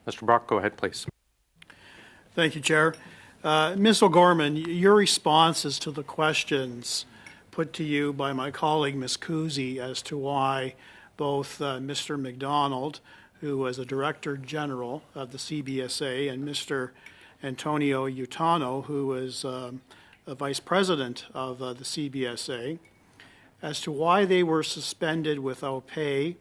Mr. Brock, go ahead, please. Thank you, Chair. Ms. O'Gorman, your responses to the questions put to you by my colleague, Ms. Kuzi, as to why both Mr. McDonald, who was the Director General of the CBSA, and Mr. Antonio Utano, who was a Vice President of the CBSA, as to why they were suspended without pay.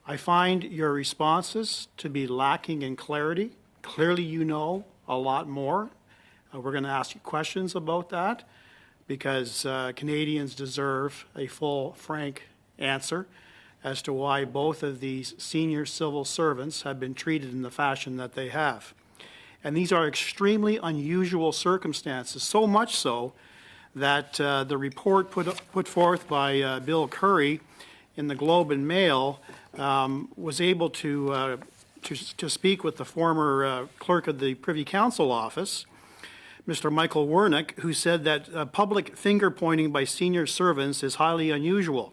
I find your responses to be lacking in clarity. Clearly you know a lot more. We're going to ask you questions about that because Canadians deserve a full, frank answer as to why both of these senior civil servants have been treated in the fashion that they have. And these are extremely unusual circumstances, so much so that the report put forth by Bill Curry in the Globe and Mail was able to speak with the former clerk of the Privy Council office, Mr. Michael Wernick, who said that public finger-pointing by senior servants is highly unusual.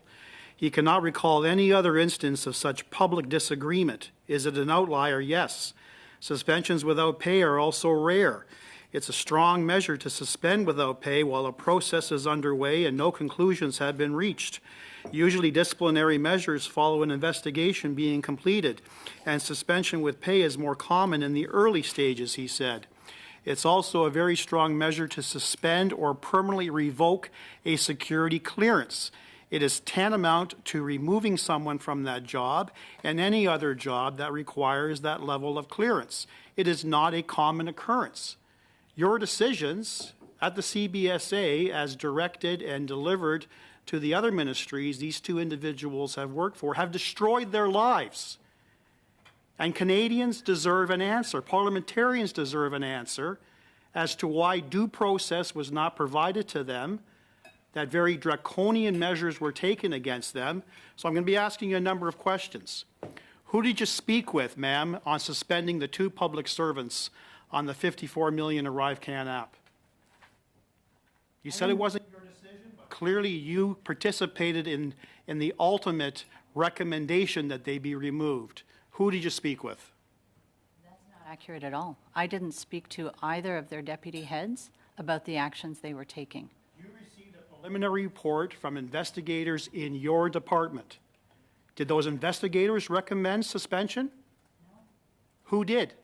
He cannot recall any other instance of such public disagreement. Is it an outlier? Yes. Suspensions without pay are also rare. It's a strong measure to suspend without pay while a process is underway and no conclusions have been reached. Usually disciplinary measures follow an investigation being completed, and suspension with pay is more common in the early stages, he said. It's also a very strong measure to suspend or permanently revoke a security clearance. It is tantamount to removing someone from that job and any other job that requires that level of clearance. It is not a common occurrence. Your decisions at the CBSA, as directed and delivered to the other ministries these two individuals have worked for, have destroyed their lives. And Canadians deserve an answer. Parliamentarians deserve an answer as to why due process was not provided to them, that very draconian measures were taken against them. So I'm going to be asking you a number of questions. Who did you speak with, ma'am, on suspending the two public servants on the 54 million ArriveCAN app? You said it wasn't your decision, but clearly you participated in the ultimate recommendation that they be removed. Who did you speak with? That's not accurate at all. I didn't speak to either of their deputy heads about the actions they were taking. You received a preliminary report from investigators in your department. Did those investigators recommend suspension? No. Who did?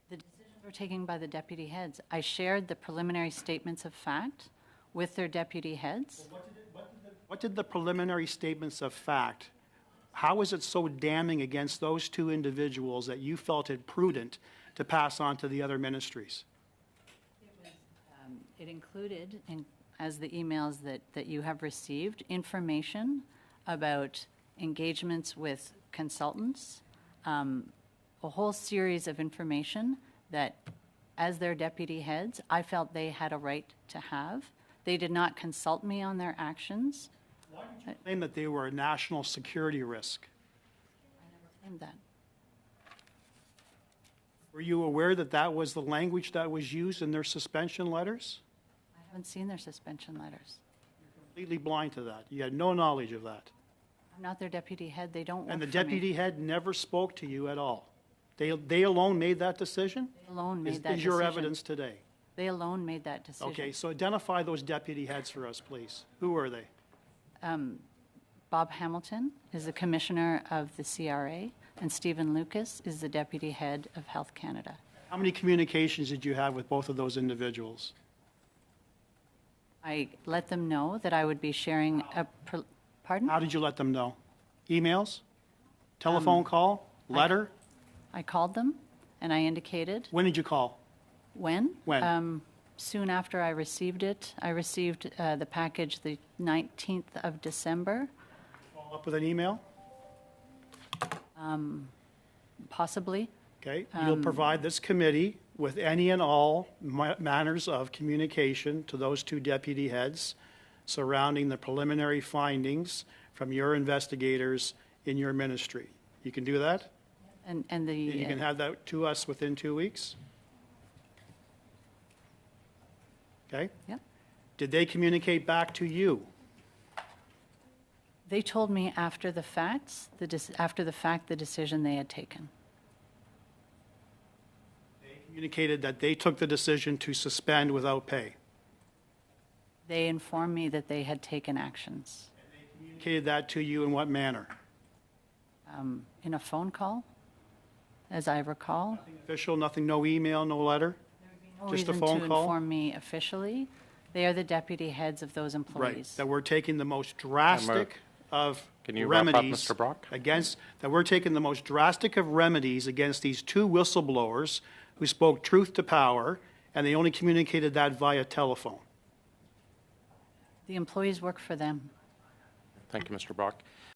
The decisions were taken by the deputy heads. I shared the preliminary statements of fact with their deputy heads. Well, what did the preliminary statements of fact, how is it so damning against those two individuals that you felt it prudent to pass on to the other ministries? It included, as the emails that you have received, information about engagements with consultants, a whole series of information that, as their deputy heads, I felt they had a right to have. They did not consult me on their actions. Why did you claim that they were a national security risk? I never claimed that. Were you aware that that was the language that was used in their suspension letters? I haven't seen their suspension letters. You're completely blind to that. You had no knowledge of that. I'm not their deputy head. They don't work And the for deputy me. head never spoke to you at all. They alone made that decision? They alone made that Is your decision. evidence today? They alone made that decision. Okay, so identify those deputy heads for us, please. Who were they? Bob Hamilton is the commissioner of the CRA, and Stephen Lucas is the deputy head of Health Canada. How many communications did you have with both of those individuals? I let them know that I would be sharing a... Pardon? How did you let them know? Emails? Telephone call? Letter? I called them, and I indicated... When did you call? When? When? Soon after I received it. I received the package the 19th of December. Follow up with an email? Possibly. Okay. You'll provide this committee with any and all manners of communication to those two deputy heads surrounding the preliminary findings from your investigators in your ministry. You can do that? And the... You can have that to us within 2 weeks? Okay? Yep. Did they communicate back to you? They told me after the facts, the decision they had taken. Communicated that they took the decision to suspend without pay. They informed me that they had taken actions. Communicated that to you in what manner? In a phone call, as I recall. Official, nothing, no email, no letter? No Just a reason phone to call? inform me officially. They are the deputy heads of those Right, employees. that we're taking the most drastic of Can you wrap up, remedies Mr. Brock? against, that we're taking the most drastic of remedies against these two whistleblowers who spoke truth to power, and they only communicated that via telephone. The employees work for them. Thank you, Mr. Brock.